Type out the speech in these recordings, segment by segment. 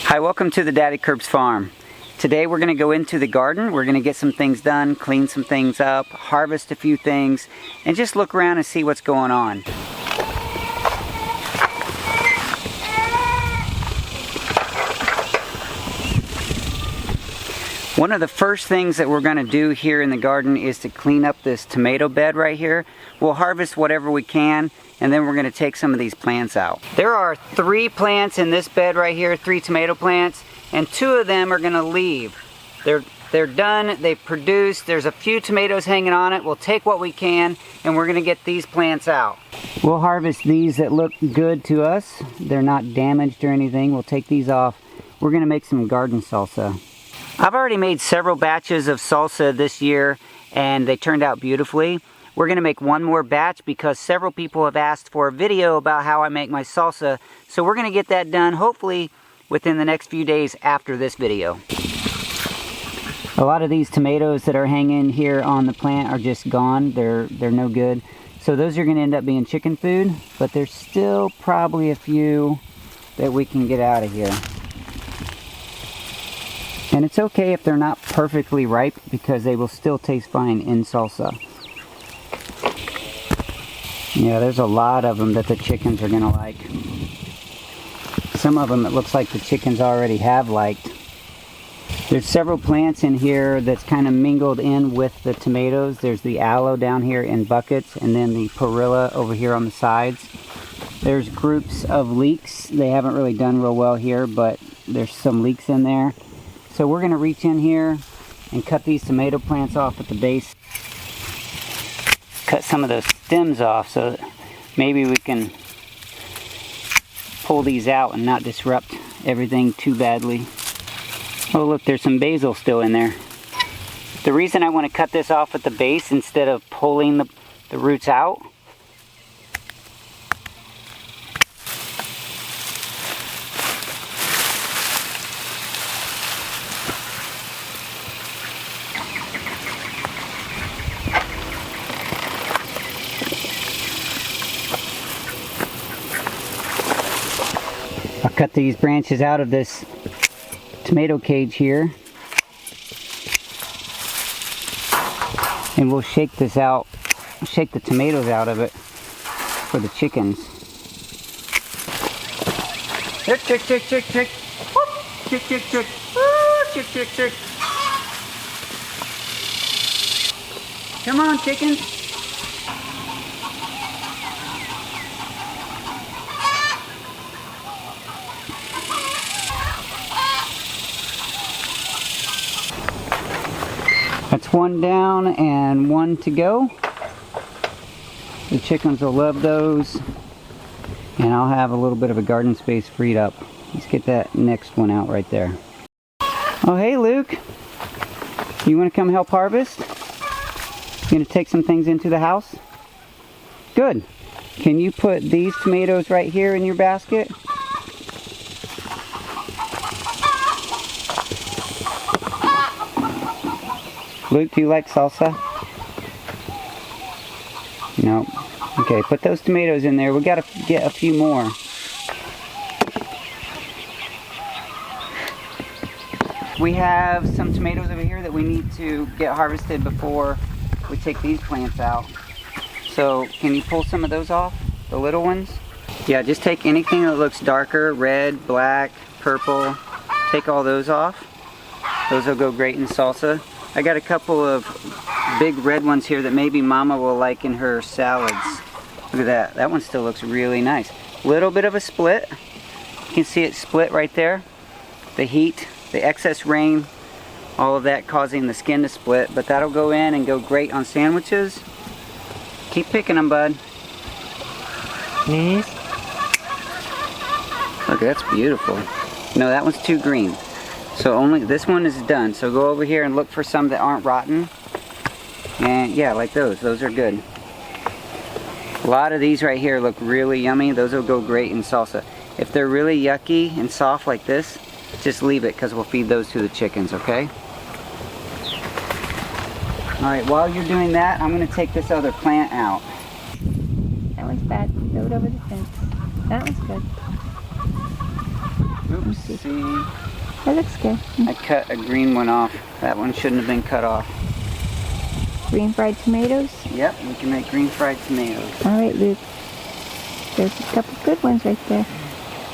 Hi, welcome to the Daddykirbs farm. Today we're going to go into the garden. We're going to get some things done, clean some things up, harvest a few things, and just look around and see what's going on. One of the first things that we're going to do here in the garden is to clean up this tomato bed right here. We'll harvest whatever we can, and then we're going to take some of these plants out. There are 3 plants in this bed right here, 3 tomato plants, and 2 of them are going to leave. They're done, they've produced, there's a few tomatoes hanging on it. We'll take what we can, and we're going to get these plants out. We'll harvest these that look good to us. They're not damaged or anything. We'll take these off. We're going to make some garden salsa. I've already made several batches of salsa this year, and they turned out beautifully. We're going to make one more batch because several people have asked for a video about how I make my salsa. So we're going to get that done hopefully within the next few days after this video. A lot of these tomatoes that are hanging here on the plant are just gone. They're no good. So those are going to end up being chicken food, but there's still probably a few that we can get out of here. And it's okay if they're not perfectly ripe because they will still taste fine in salsa. Yeah, there's a lot of them that the chickens are going to like. Some of them it looks like the chickens already have liked. There's several plants in here that's kind of mingled in with the tomatoes. There's the aloe down here in buckets, and then the perilla over here on the sides. There's groups of leeks. They haven't really done real well here, but there's some leeks in there. So we're going to reach in here and cut these tomato plants off at the base. Cut some of those stems off so that maybe we can pull these out and not disrupt everything too badly. Oh look, there's some basil still in there. The reason I want to cut this off at the base instead of pulling the roots out cut these branches out of this tomato cage here, and we'll shake this out, shake the tomatoes out of it for the chickens. Chick, chick, chick, chick, chick. Whoop. Chick, chick, chick. Woo. Chick, chick, chick. Come on, chickens. That's one down and one to go. The chickens will love those. And I'll have a little bit of a garden space freed up. Let's get that next one out right there. Oh, hey Luke. You want to come help harvest? You going to take some things into the house? Good. Can you put these tomatoes right here in your basket? Luke, do you like salsa? No. Okay, put those tomatoes in there. We gotta get a few more. We have some tomatoes over here that we need to get harvested before we take these plants out. So, can you pull some of those off? The little ones? Yeah, just take anything that looks darker, red, black, purple. Take all those off. Those will go great in salsa. I got a couple of big red ones here that maybe Mama will like in her salads. Look at that. That one still looks really nice. Little bit of a split. You can see it split right there. The heat, the excess rain, all of that causing the skin to split. But that'll go in and go great on sandwiches. Keep picking them, bud. Please. Look, that's beautiful. No, that one's too green. So only this one is done. So go over here and look for some that aren't rotten. And yeah, like those. Those are good. A lot of these right here look really yummy. Those will go great in salsa. If they're really yucky and soft like this, just leave it because we'll feed those to the chickens, okay? Alright, while you're doing that, I'm going to take this other plant out. That one's bad. Throw it over the fence. That one's good. Oopsie. That looks good. I cut a green one off. That one shouldn't have been cut off. Green fried tomatoes? Yep, we can make green fried tomatoes. Alright, Luke. There's a couple good ones right there.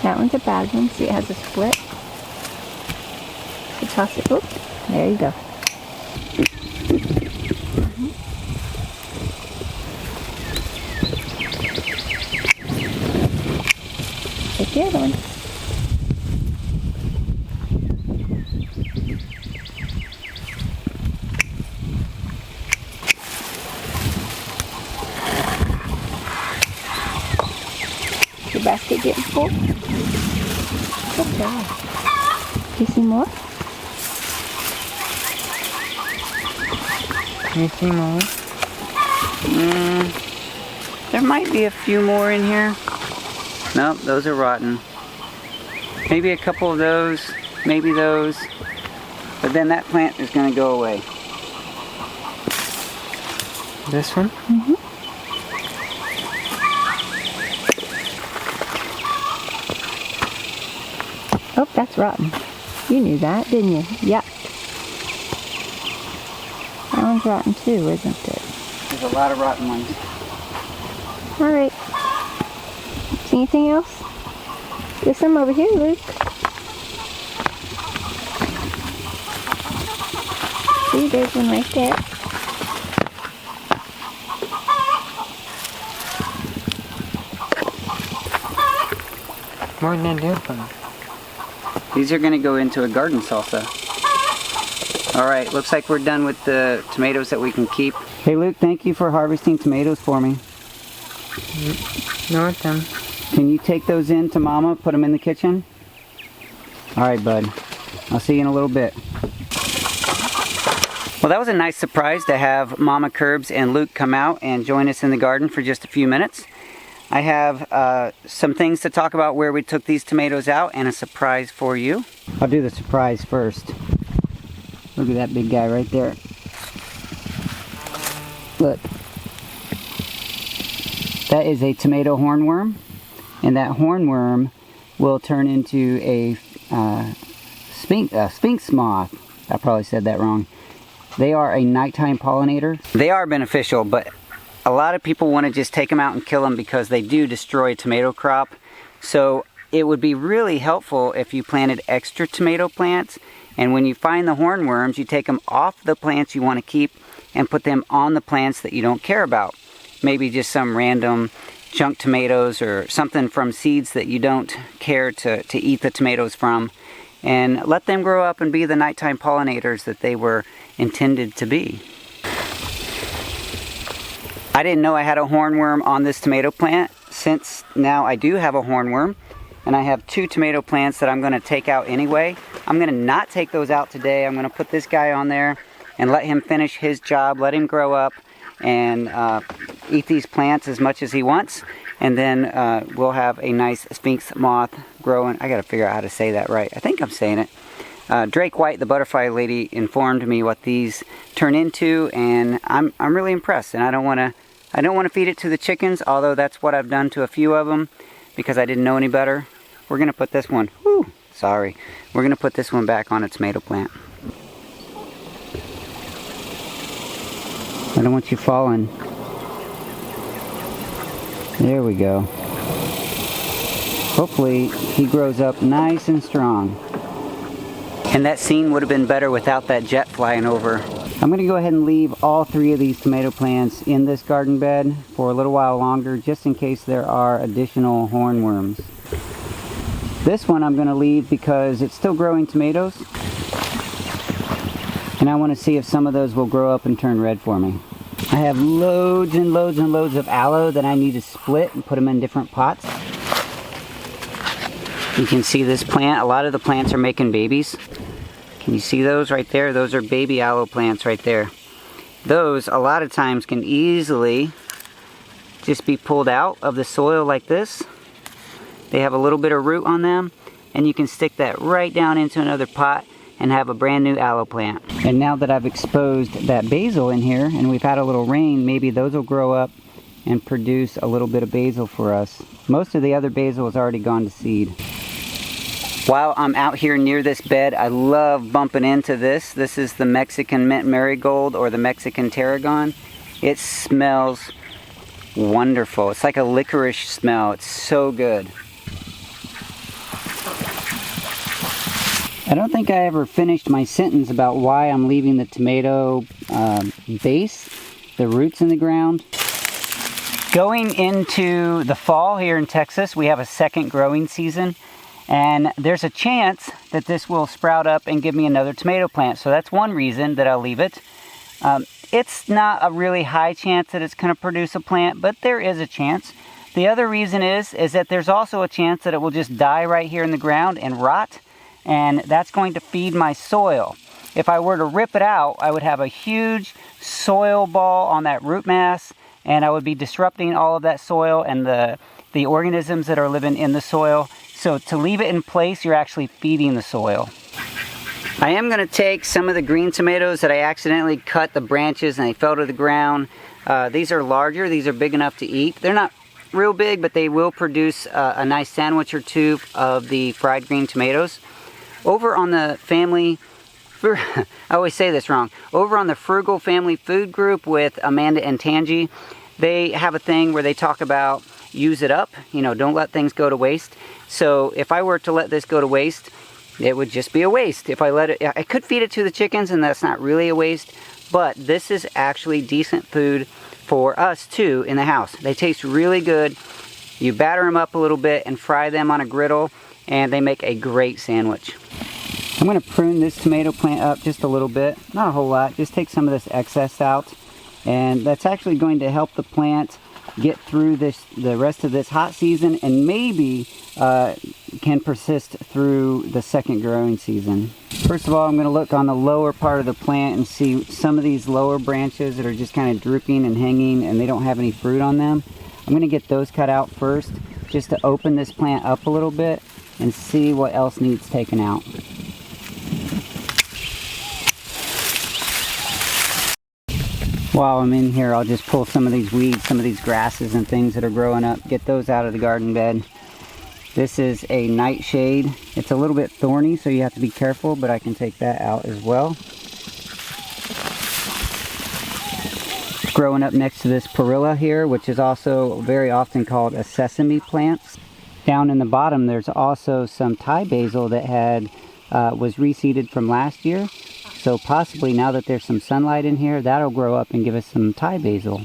That one's a bad one. See, it has a split. So toss it. Oop. There you go. Take the other one. Your basket getting full? Good job. Do you see more? Can you see more? There might be a few more in here. Nope, those are rotten. Maybe a couple of those, maybe those. But then that plant is going to go away. This one? Mm-hmm. Oh, that's rotten. You knew that, didn't you? Yep. That one's rotten too, isn't it? There's a lot of rotten ones. Alright. See anything else? There's some over here, Luke. See, there's one right there. More than that. These are going to go into a garden salsa. Alright, looks like we're done with the tomatoes that we can keep. Hey Luke, thank you for harvesting tomatoes for me. No, it's done. Can you take those in to Mama, put them in the kitchen? Alright, bud. I'll see you in a little bit. Well, that was a nice surprise to have Mama Kirbs and Luke come out and join us in the garden for just a few minutes. I have some things to talk about where we took these tomatoes out and a surprise for you. I'll do the surprise first. Look at that big guy right there. Look. That is a tomato hornworm, and that hornworm will turn into a sphinx moth. I probably said that wrong. They are a nighttime pollinator. They are beneficial, but a lot of people want to just take them out and kill them because they do destroy a tomato crop. So it would be really helpful if you planted extra tomato plants, and when you find the hornworms, you take them off the plants you want to keep and put them on the plants that you don't care about. Maybe just some random junk tomatoes or something from seeds that you don't care to eat the tomatoes from, and let them grow up and be the nighttime pollinators that they were intended to be. I didn't know I had a hornworm on this tomato plant. Since now I do have a hornworm, and I have 2 tomato plants that I'm going to take out anyway. I'm going to not take those out today. I'm going to put this guy on there and let him finish his job, let him grow up and eat these plants as much as he wants, and then we'll have a nice sphinx moth growing. I got to figure out how to say that right. I think I'm saying it. Drake White, the butterfly lady, informed me what these turn into, and I'm really impressed. And I don't want to feed it to the chickens, although that's what I've done to a few of them because I didn't know any better. We're gonna put this one. We're gonna put this one back on a tomato plant. I don't want you falling. There we go. Hopefully he grows up nice and strong. And that scene would have been better without that jet flying over. I'm going to go ahead and leave all 3 of these tomato plants in this garden bed for a little while longer, just in case there are additional hornworms. This one I'm going to leave because it's still growing tomatoes, and I want to see if some of those will grow up and turn red for me. I have loads and loads and loads of aloe that I need to split and put them in different pots. You can see this plant, a lot of the plants are making babies. Can you see those right there? Those are baby aloe plants right there. Those, a lot of times, can easily just be pulled out of the soil like this. They have a little bit of root on them, and you can stick that right down into another pot and have a brand new aloe plant. And now that I've exposed that basil in here, and we've had a little rain, maybe those will grow up and produce a little bit of basil for us. Most of the other basil has already gone to seed. While I'm out here near this bed, I love bumping into this. This is the Mexican mint marigold, or the Mexican tarragon. It smells wonderful. It's like a licorice smell. It's so good. I don't think I ever finished my sentence about why I'm leaving the tomato base, the roots in the ground. Going into the fall here in Texas, we have a second growing season, and there's a chance that this will sprout up and give me another tomato plant. So that's one reason that I'll leave it. It's not a really high chance that it's going to produce a plant, but there is a chance. The other reason is that there's also a chance that it will just die right here in the ground and rot, and that's going to feed my soil. If I were to rip it out, I would have a huge soil ball on that root mass, and I would be disrupting all of that soil and the organisms that are living in the soil. So to leave it in place, you're actually feeding the soil. I am going to take some of the green tomatoes that I accidentally cut the branches and they fell to the ground. These are larger. These are big enough to eat. They're not real big, but they will produce a nice sandwich or two of the fried green tomatoes. Over on the family, I always say this wrong, over on the Frugal Family Food Group with Amanda and Tangi, they have a thing where they talk about use it up, you know, don't let things go to waste. So if I were to let this go to waste, it would just be a waste. If I let it, I could feed it to the chickens and that's not really a waste, but this is actually decent food for us too in the house. They taste really good. You batter them up a little bit and fry them on a griddle, and they make a great sandwich. I'm going to prune this tomato plant up just a little bit, not a whole lot, just take some of this excess out, and that's actually going to help the plant get through the rest of this hot season, and maybe can persist through the second growing season. First of all, I'm going to look on the lower part of the plant and see some of these lower branches that are just kind of drooping and hanging and they don't have any fruit on them. I'm going to get those cut out first, just to open this plant up a little bit and see what else needs taken out. While I'm in here, I'll just pull some of these weeds, some of these grasses and things that are growing up, get those out of the garden bed. This is a nightshade. It's a little bit thorny, so you have to be careful, but I can take that out as well. It's growing up next to this perilla here, which is also very often called a sesame plant. Down in the bottom, there's also some Thai basil that was reseeded from last year. So possibly now that there's some sunlight in here, that'll grow up and give us some Thai basil.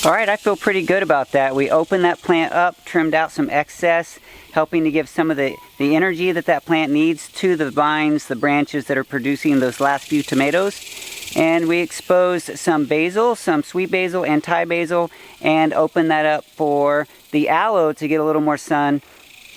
All right, I feel pretty good about that. We opened that plant up, trimmed out some excess, helping to give some of the energy that plant needs to the vines, the branches that are producing those last few tomatoes. And we exposed some basil, some sweet basil and Thai basil, and opened that up for the aloe to get a little more sun.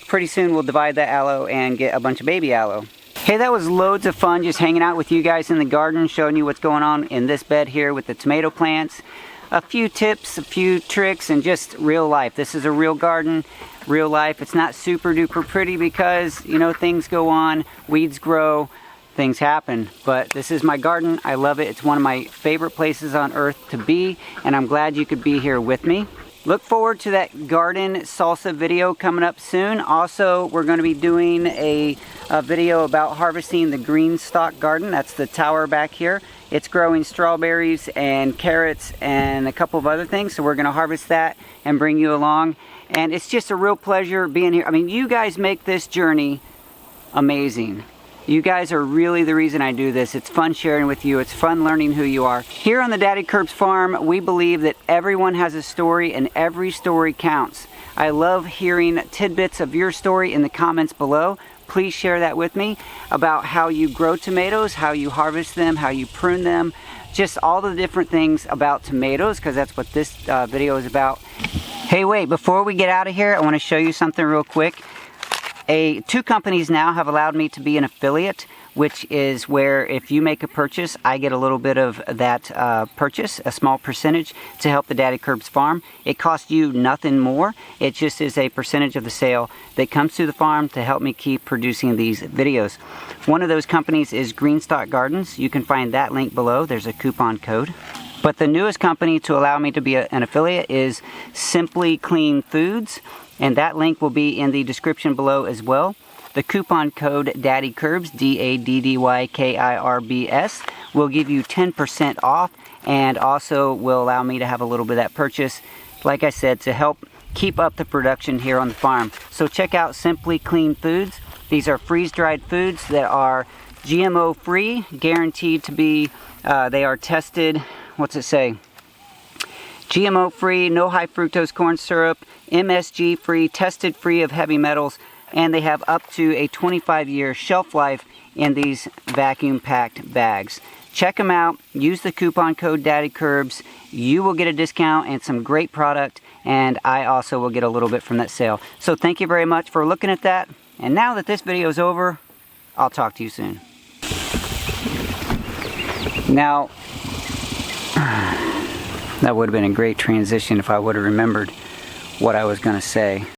Pretty soon we'll divide that aloe and get a bunch of baby aloe. Hey, that was loads of fun just hanging out with you guys in the garden, showing you what's going on in this bed here with the tomato plants. A few tips, a few tricks, and just real life. This is a real garden, real life. It's not super duper pretty because, you know, things go on, weeds grow, things happen. But this is my garden. I love it. It's one of my favorite places on earth to be, and I'm glad you could be here with me. Look forward to that garden salsa video coming up soon. Also, we're going to be doing a video about harvesting the GREENSTALK garden. That's the tower back here. It's growing strawberries and carrots and a couple of other things. So we're going to harvest that and bring you along. And it's just a real pleasure being here. I mean, you guys make this journey amazing. You guys are really the reason I do this. It's fun sharing with you. It's fun learning who you are. Here on the Daddykirbs farm, we believe that everyone has a story and every story counts. I love hearing tidbits of your story in the comments below. Please share that with me about how you grow tomatoes, how you harvest them, how you prune them, just all the different things about tomatoes, because that's what this video is about. Hey, wait, before we get out of here, I want to show you something real quick. Two companies now have allowed me to be an affiliate, which is where if you make a purchase, I get a little bit of that purchase, a small percentage, to help the Daddykirbs farm. It costs you nothing more. It just is a percentage of the sale that comes to the farm to help me keep producing these videos. One of those companies is GREENSTALK Gardens. You can find that link below. There's a coupon code. But the newest company to allow me to be an affiliate is Simply Clean Foods, and that link will be in the description below as well. the coupon code Daddykirbs, DADDYKIRBS, will give you 10% off and also will allow me to have a little bit of that purchase, like I said, to help keep up the production here on the farm. So check out Simply Clean Foods. These are freeze-dried foods that are GMO free, guaranteed to be, they are tested, what's it say? GMO free, no high fructose corn syrup, MSG free, tested free of heavy metals, and they have up to a 25-year shelf life in these vacuum packed bags. Check them out, use the coupon code Daddykirbs. You will get a discount and some great product, and I also will get a little bit from that sale. So thank you very much for looking at that. And now that this video is over, I'll talk to you soon. Now, that would have been a great transition if I would have remembered what I was going to say.